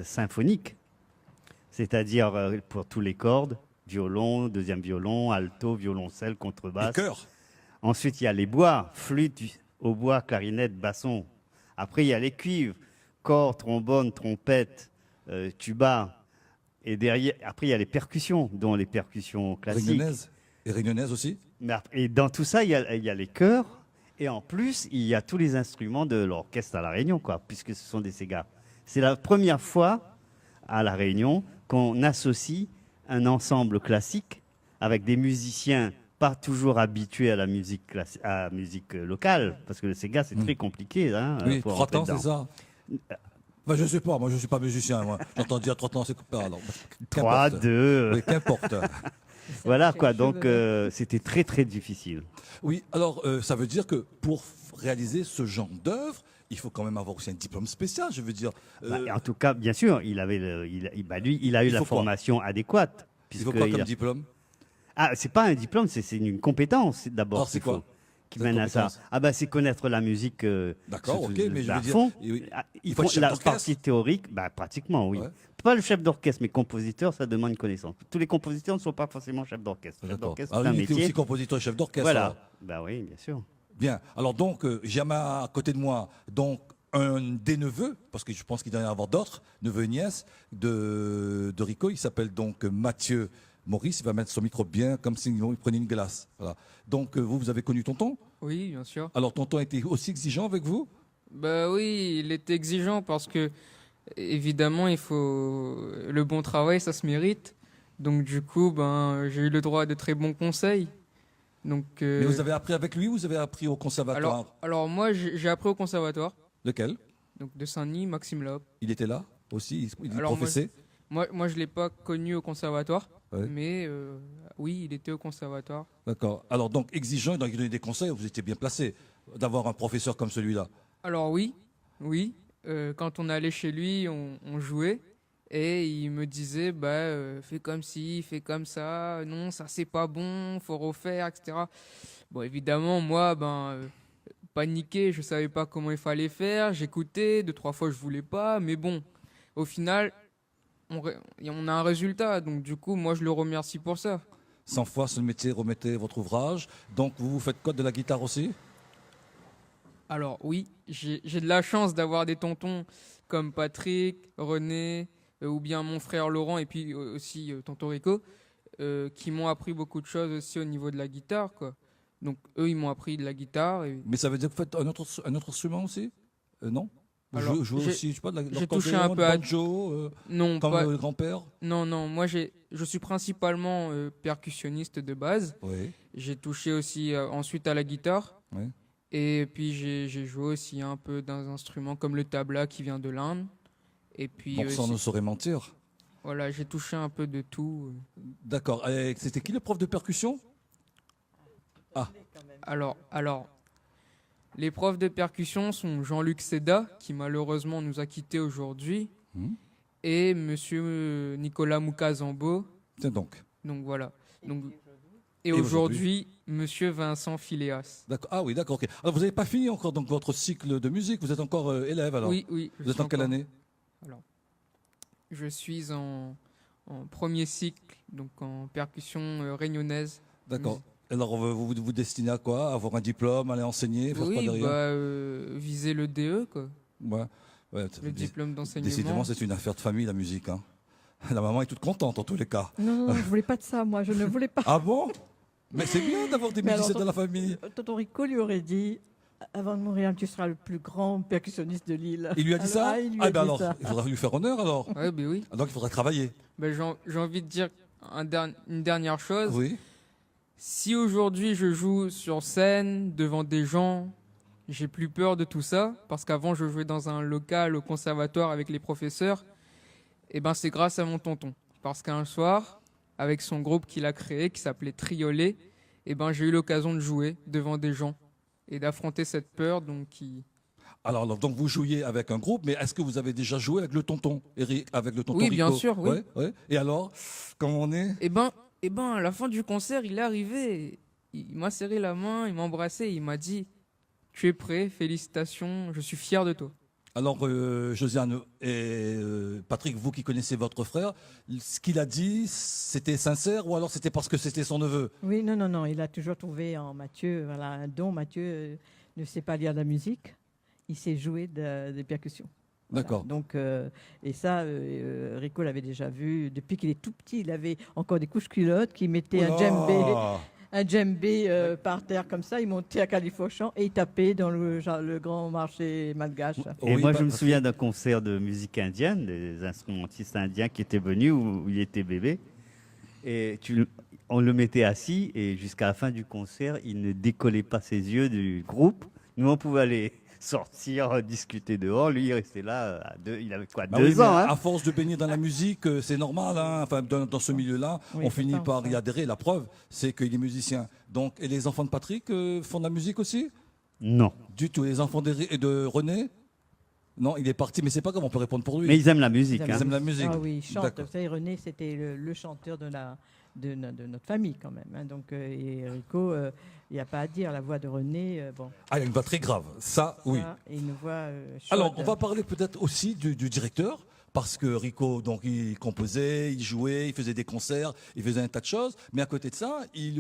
symphonique, c'est-à-dire pour tous les cordes, violon, deuxième violon, alto, violoncelle, Et contrebasse. cœur. Ensuite, il y a les bois, flûte, hautbois, clarinette, basson. Après, il y a les cuivres, cordes, trombone, trompette, tuba. Et derrière, après, il y a les percussions, dont les percussions classiques. Réunionnaise. Et réunionnaise aussi. Et dans tout ça, il y a les chœurs. Et en plus, il y a tous les instruments de l'orchestre à La Réunion, quoi, puisque ce sont des Sega. C'est la première fois à La Réunion qu'on associe un ensemble classique avec des musiciens pas toujours habitués à la musique, à la musique locale, parce que le Sega, c'est très compliqué. Hein, Oui, pour 3 rentrer ans, c'est dedans. ça. Enfin, je ne sais pas, moi je ne suis pas musicien. Moi. J'entends dire 3 ans, c'est pas. Alors, 3, qu'importe. 2, Oui, qu'importe. voilà Quel quoi. cheveu. Donc, c'était très, très difficile. Oui, alors ça veut dire que pour réaliser ce genre d'œuvre, il faut quand même avoir aussi un diplôme spécial, je veux dire. En tout cas, bien sûr, il avait lui, il a eu Il la faut quoi formation adéquate. il faut puisque quoi il comme a- diplôme? Ah, c'est pas un diplôme, c'est une compétence d'abord. Alors, c'est qu'il faut- quoi qui cette mène à ça? compétence? Ah ben, c'est connaître la musique. D'accord, ok, mais je à veux dire, fond. oui, Ah, il faut être chef la d'orchestre. partie théorique, bah, pratiquement, oui. Ouais. Pas le chef d'orchestre, mais compositeur, ça demande une connaissance. Tous les compositeurs ne sont pas forcément chefs d'orchestre. Chef D'accord. d'orchestre, Alors, c'est un il était métier. aussi compositeur et chef d'orchestre. Voilà. alors. Bah oui, bien sûr. Bien. Alors donc, j'ai à côté de moi donc un des neveux, parce que je pense qu'il doit y en avoir d'autres, neveux et nièces de Rico. Il s'appelle donc Mathieu Maurice. Il va mettre son micro bien, comme s'il prenait une glace. Voilà. Donc vous avez connu tonton. Oui, bien sûr. Alors tonton était aussi exigeant avec vous? Bah oui, il était exigeant parce que, évidemment, il faut le bon travail, ça se mérite. Donc du coup, ben, j'ai eu le droit à de très bons conseils. Donc, Mais vous avez appris avec lui ou vous avez appris au conservatoire? alors moi, j'ai appris au conservatoire, Lequel? donc de Saint-Denis, Maxime Loeb. Il était là aussi? Il Alors, professait? Moi, je l'ai pas connu au conservatoire, Ouais. mais oui, il était au conservatoire. D'accord. Alors donc exigeant, donc il donnait des conseils, vous étiez bien placé d'avoir un professeur comme celui-là. Alors oui. Quand on allait chez lui, on jouait et il me disait fais comme ci, fais comme ça, non ça c'est pas bon, faut refaire, etc. Bon évidemment moi paniqué, je savais pas comment il fallait faire, j'écoutais 2-3 fois je voulais pas, mais bon au final on a un résultat, donc du coup moi je le remercie pour ça. 100 fois ce métier, remettez votre ouvrage. Donc vous faites quoi, de la guitare aussi? Alors oui, j'ai de la chance d'avoir des tontons comme Patrick, René, ou bien mon frère Laurent et puis aussi tonton Rico, qui m'ont appris beaucoup de choses aussi au niveau de la guitare, quoi. Donc eux, ils m'ont appris de la guitare. Mais ça veut dire que vous faites un autre instrument aussi? Non? Alors, Vous jouez aussi, je sais pas, de j'ai touché l'accordéon, un peu à banjo, non, comme pas, le grand-père? non, non. Moi, je suis principalement percussionniste de base. Oui. J'ai touché aussi ensuite à la guitare. Oui. Et puis j'ai joué aussi un peu dans un instrument comme le tabla qui vient de l'Inde. Et puis Donc ça, on ne saurait mentir. voilà, j'ai touché un peu de tout. D'accord. Et c'était qui le prof de percussion? Alors, les profs de percussion sont Jean-Luc Seda, qui malheureusement nous a quittés aujourd'hui, Hmm. et monsieur Nicolas Moukazambo. Tiens donc. Donc voilà. Donc, et aujourd'hui aujourd'hui, monsieur Vincent Phileas. D'accord. Ah oui, d'accord. Ok. Alors vous n'avez pas fini encore donc votre cycle de musique. Vous êtes encore élève alors. Oui, oui. Vous êtes en quelle année? Je suis en premier cycle, donc en percussion réunionnaise. D'accord. Alors vous destinez à quoi? Avoir un diplôme, aller enseigner, faire quoi Oui, derrière? viser le DE, quoi. Ouais. Ouais, Le diplôme d'enseignement. Décidément, c'est une affaire de famille, la musique. Hein. La maman est toute contente en tous les cas. Non, non, je voulais pas de ça, moi, je ne voulais pas. Ah bon? Mais c'est bien d'avoir des Mais alors, musiciens dans la famille. Tonton Rico lui aurait dit, avant de mourir, tu seras le plus grand percussionniste de l'île. Il lui a dit ça? Il lui a dit alors, ça. il faudra lui faire honneur alors. Ouais, ben oui. Donc il faudra travailler. Ben, j'ai envie de dire une dernière chose. Oui. Si aujourd'hui je joue sur scène devant des gens, j'ai plus peur de tout ça, parce qu'avant je jouais dans un local au conservatoire avec les professeurs, et ben c'est grâce à mon tonton. Parce qu'un soir, avec son groupe qu'il a créé, qui s'appelait Triolet, et ben j'ai eu l'occasion de jouer devant des gens et d'affronter cette peur. Alors, donc vous jouiez avec un groupe, mais est-ce que vous avez déjà joué avec le tonton, Eric, avec le tonton Oui, Rico? bien sûr, oui. Ouais, ouais. Et alors, comment on est? Et ben à la fin du concert, il est arrivé, il m'a serré la main, il m'a embrassé, il m'a dit tu es prêt, félicitations, je suis fier de toi. Alors, Josiane et Patrick, vous qui connaissez votre frère, ce qu'il a dit, c'était sincère ou alors c'était parce que c'était son neveu? Oui, non, non, non, il a toujours trouvé en Mathieu, voilà, un don. Mathieu ne sait pas lire de la musique, il sait jouer des percussions. Voilà. D'accord. Donc, et ça, Rico l'avait déjà vu. Depuis qu'il est tout petit, il avait encore des couches culottes qui mettaient un djembé par terre comme ça. Il montait à Califourchon et il tapait dans le grand marché malgache. Et Oui, moi, bah, je me parce souviens d'un concert de musique indienne, des instrumentistes indiens qui étaient venus où il était bébé. Et on le mettait assis et jusqu'à la fin du concert, il ne décollait pas ses yeux du groupe. Nous, on pouvait aller sortir, discuter dehors. Lui, il restait là. Il avait quoi, Bah 2 oui, mais ans, hein. à force de baigner dans la musique, c'est normal. Hein. Enfin, dans ce milieu-là, Oui, on c'est finit ça, par ça. y adhérer. La preuve, c'est qu'il est musicien. Donc, et les enfants de Patrick font de la musique aussi? Non. Du tout. Les enfants de René? Non, il est parti, mais c'est pas grave, on peut répondre pour lui. Mais ils aiment la musique. Ils Hein. aiment la musique. Ah oui, il chante. D'accord. Vous savez, René, c'était le chanteur de notre famille quand même. Hein. Donc, et Rico, il n'y a pas à dire. La voix de René, bon. Ah, il a une voix très grave. Ça, oui. Ça, et une voix chaude. Alors, on va parler peut-être aussi du directeur, parce que Rico, donc, il composait, il jouait, il faisait des concerts, il faisait un tas de choses. Mais à côté de ça, il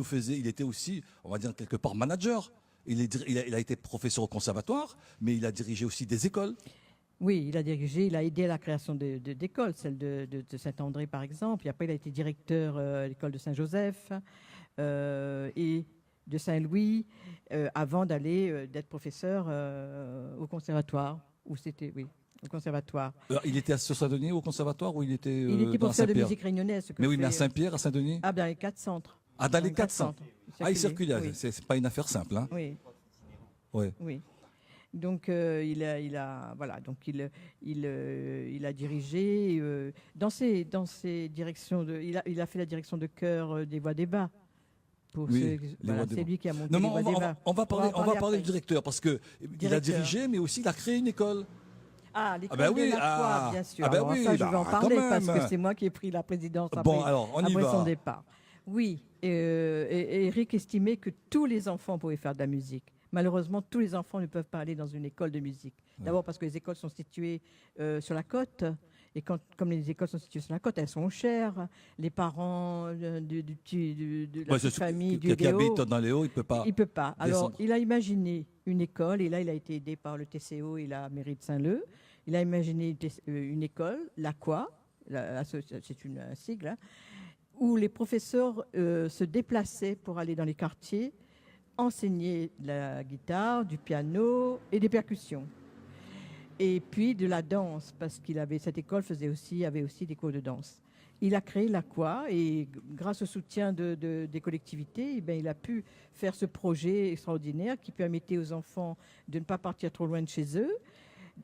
était aussi, on va dire quelque part, manager. Il a été professeur au conservatoire, mais il a dirigé aussi des écoles. Oui, il a dirigé, il a aidé à la création d'écoles, celle de Saint-André par exemple. Et après, il a été directeur à l'école de Saint-Joseph et de Saint-Louis avant d'être professeur au conservatoire. Où c'était, oui, au conservatoire. Il était à Saint-Denis au conservatoire ou il était, Il était dans professeur de Saint-Pierre? musique réunionnaise. Mais oui, mais à Saint-Pierre, à Saint-Denis? Ah, dans les 4 centres. Ah, dans les 4 centres. Ah, il circulait. Oui. C'est pas une affaire simple. Hein. Oui. Ouais. Oui. Donc il a dirigé dans ses directions il a fait la direction de chœur des voix des bas. Oui, les voix des c'est bas. lui qui a monté Non, les mais voix des bas. on va parler après. du directeur parce que il a dirigé, mais aussi il a créé une école. Ah, l'école ben oui, de la foi, bien sûr. ah ben Alors, oui, ça, je vais bah, en quand parler parce même. que c'est moi qui ai pris la présidence Bon, alors, on y après va. son départ. Oui, et Eric estimait que tous les enfants pouvaient faire de la musique. Malheureusement, tous les enfants ne peuvent pas aller dans une école de musique. D'abord parce que les écoles sont situées sur la côte. Et comme les écoles sont situées sur la côte, elles sont chères. Les parents de la petite famille du qui Léo, habite dans les Hauts, il peut pas. il ne peut pas. Alors, descendre. il a imaginé une école, et là, il a été aidé par le TCO et la mairie de Saint-Leu. Il a imaginé une école, l'Aqua, c'est un sigle, hein, où les professeurs se déplaçaient pour aller dans les quartiers, enseigner la guitare, du piano et des percussions. Et puis de la danse, parce cette école avait aussi des cours de danse. Il a créé l'AQUA et grâce au soutien des collectivités, eh bien, il a pu faire ce projet extraordinaire qui permettait aux enfants de ne pas partir trop loin de chez eux,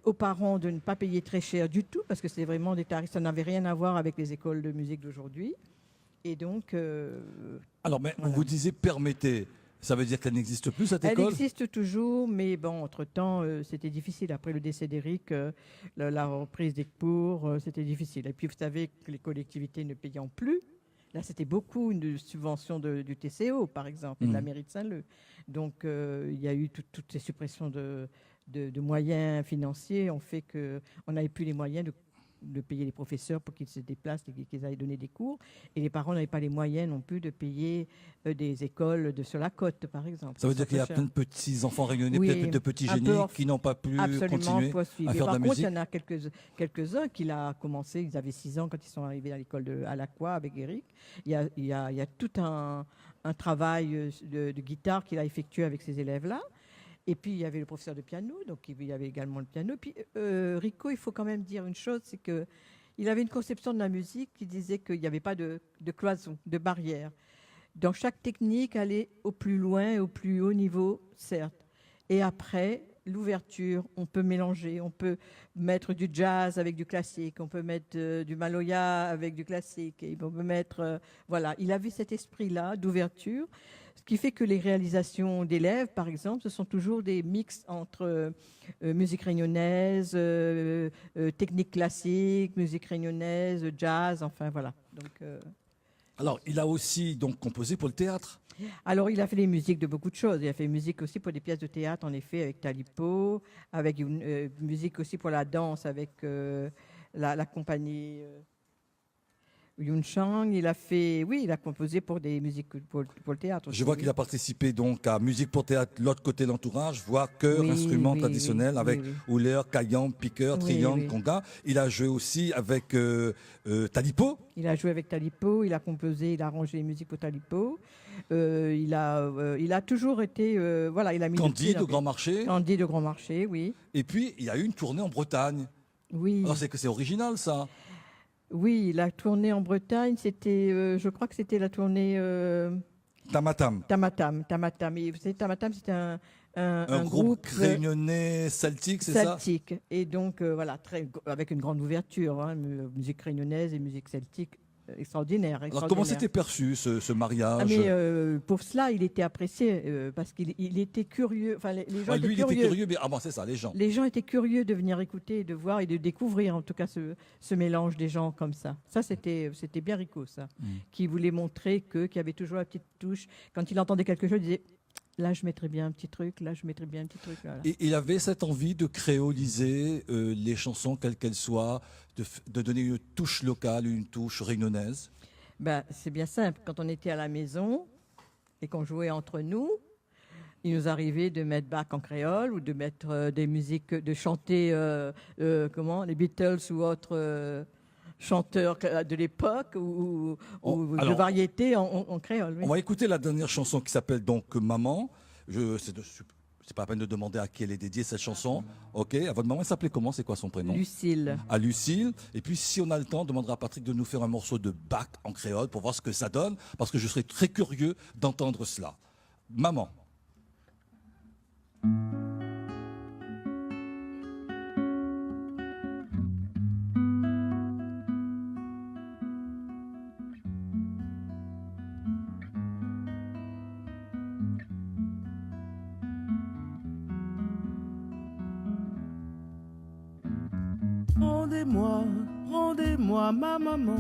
aux parents de ne pas payer très cher du tout, parce que c'est vraiment des tarifs, ça n'avait rien à voir avec les écoles de musique d'aujourd'hui. Et donc... Alors, mais voilà. vous disiez permettez. Ça veut dire qu'elle n'existe plus, cette école? Elle existe toujours, mais bon, entre-temps, c'était difficile. Après le décès d'Éric, la reprise des cours, c'était difficile. Et puis, vous savez que les collectivités ne payant plus, là, c'était beaucoup une subvention du TCO, par exemple, et de la mairie de Saint-Leu. Donc, il y a eu toutes ces suppressions de moyens financiers ont fait qu'on n'avait plus les moyens de payer les professeurs pour qu'ils se déplacent et qu'ils aillent donner des cours. Et les parents n'avaient pas les moyens non plus de payer des écoles sur la côte, par exemple. Ça veut dire qu'il y a plein de petits-enfants réunionnais, Oui, peut-être de petits un génies peu qui n'ont pas pu Absolument, continuer poursuivre. à faire de la Par contre, musique. il y en a quelques-uns qui l'ont commencé. Ils avaient 6 ans quand ils sont arrivés à l'école à l'Aqua avec Eric. Il y a tout un travail de guitare qu'il a effectué avec ces élèves-là. Et puis, il y avait le professeur de piano, donc il y avait également le piano. Puis, Rico, il faut quand même dire une chose, c'est qu'il avait une conception de la musique qui disait qu'il n'y avait pas de cloison, de barrière. Dans chaque technique, aller au plus loin, au plus haut niveau, certes. Et après, l'ouverture, on peut mélanger, on peut mettre du jazz avec du classique, on peut mettre du maloya avec du classique, et on peut mettre... voilà, il avait cet esprit-là d'ouverture, ce qui fait que les réalisations d'élèves, par exemple, ce sont toujours des mix entre musique réunionnaise, technique classique, musique réunionnaise, jazz, enfin voilà. Donc, Alors, il a aussi donc composé pour le théâtre. alors, il a fait des musiques de beaucoup de choses. Il a fait musique aussi pour des pièces de théâtre, en effet, avec Talipo, avec une musique aussi pour la danse, avec la compagnie Yun Chang. Il a composé pour des musiques pour le théâtre aussi. Je vois qu'il a participé donc à Musique pour théâtre, l'autre côté de l'entourage, voix, chœur, Oui, instruments oui, traditionnels oui, avec oui, oui. houleur, caillant, piqueur, Oui, triangle, oui. conga. Il a joué aussi avec Talipo. Il a joué avec Talipo, il a composé, il a arrangé les musiques pour Talipo. Il a toujours été, voilà, il a mis Candide au Grand Marché. Candide au Grand Marché, oui. Et puis, il y a eu une tournée en Bretagne. Oui. Alors, c'est original, ça. Oui, la tournée en Bretagne, c'était, je crois que c'était la tournée Tamatam. Tamatam. Et vous savez, Tamatam, c'était un groupe groupe réunionnais celtique, c'est ça? celtique. Et donc, voilà, avec une grande ouverture, hein, musique réunionnaise et musique celtique, extraordinaire. Alors, comment c'était perçu, ce mariage? Ah, mais pour cela, il était apprécié parce qu'il était curieux. Enfin, les gens étaient Lui, il curieux. était curieux, mais bon, c'est ça, les gens. Les gens étaient curieux de venir écouter, de voir et de découvrir, en tout cas, ce mélange des gens comme ça. Ça, c'était bien Rico, ça, qui voulait montrer qu'il y avait toujours la petite touche. Quand il entendait quelque chose, il disait là, je mettrais bien un petit truc, là, je mettrais bien un petit truc. Voilà. Et il avait cette envie de créoliser les chansons, quelles qu'elles soient, de donner une touche locale, une touche réunionnaise. Ben, c'est bien simple. Quand on était à la maison et qu'on jouait entre nous, il nous arrivait de mettre Bach en créole ou de mettre des musiques, de chanter les Beatles ou autres chanteurs de l'époque ou de variété en créole. Oui. On va écouter la dernière chanson qui s'appelle donc Maman. C'est pas la peine de demander à qui elle est dédiée cette chanson. Ok, à votre maman, elle s'appelait comment? C'est quoi son prénom? Lucille. À Lucille. Et puis, si on a le temps, on demandera à Patrick de nous faire un morceau de Bach en créole pour voir ce que ça donne, parce que je serais très curieux d'entendre cela. Maman. Rendez-moi ma maman.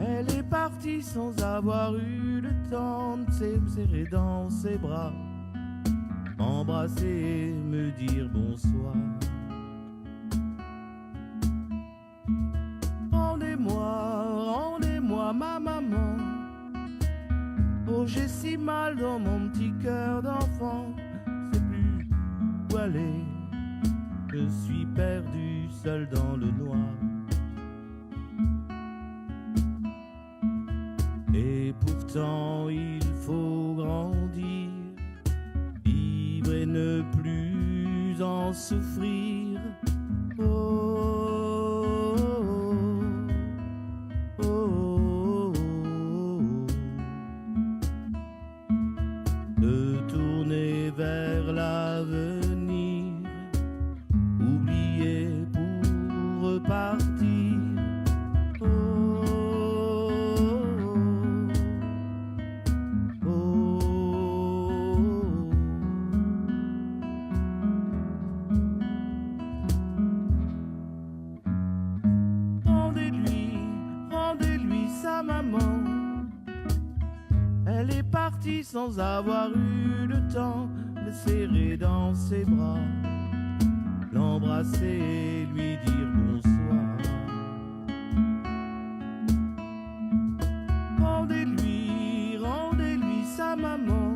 Elle est partie sans avoir eu le temps de me serrer dans ses bras, m'embrasser et me dire bonsoir. Rendez-moi ma maman. Oh, j'ai si mal dans mon petit cœur d'enfant, je sais plus où aller. Je suis perdu seul dans le noir. Pourtant il faut grandir, vivre et ne plus en souffrir. Oh, oh, oh, oh. De tourner vers l'avenir, oublier pour repartir. Oh, oh, oh. Rendez-lui sa maman. Elle est partie sans avoir eu le temps de serrer dans ses bras, l'embrasser et lui dire bonsoir. Rendez-lui sa maman.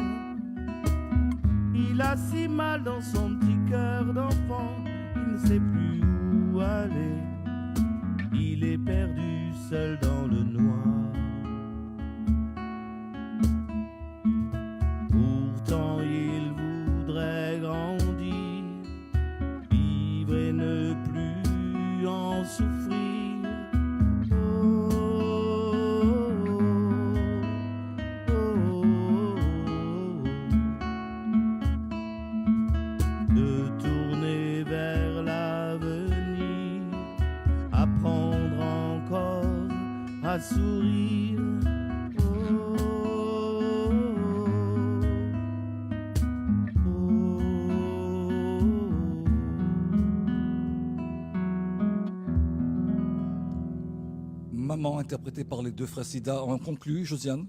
Il a si mal dans son petit cœur d'enfant, il ne sait plus où aller. Il est perdu seul dans le noir. Pourtant il voudrait grandir, vivre et ne plus en souffrir. Oh, oh, oh, oh. De tourner vers l'avenir, apprendre encore à sourire. Oh, oh, oh. Maman, interprétée par les deux frères Sida. On conclut, Josiane?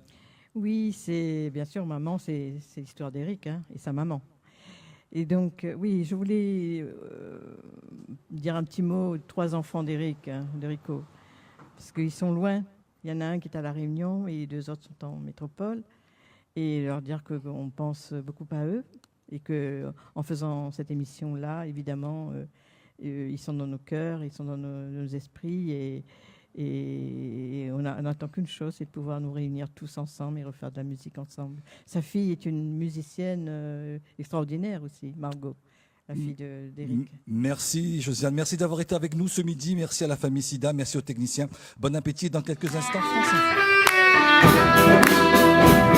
Oui, c'est bien sûr maman, c'est l'histoire d'Éric hein, et sa maman. Et donc, oui, je voulais dire un petit mot aux 3 enfants d'Éric, hein, de Rico, parce qu'ils sont loin. Il y en a un qui est à La Réunion et les 2 autres sont en métropole. Et leur dire qu'on pense beaucoup à eux et qu'en faisant cette émission-là, évidemment, ils sont dans nos cœurs, ils sont dans nos esprits et on n'attend qu'une chose, c'est de pouvoir nous réunir tous ensemble et refaire de la musique ensemble. Sa fille est une musicienne extraordinaire aussi, Margot, la fille d'Éric. Merci Josiane, merci d'avoir été avec nous ce midi, merci à la famille Sida, merci aux techniciens. Bon appétit dans quelques instants. France Info.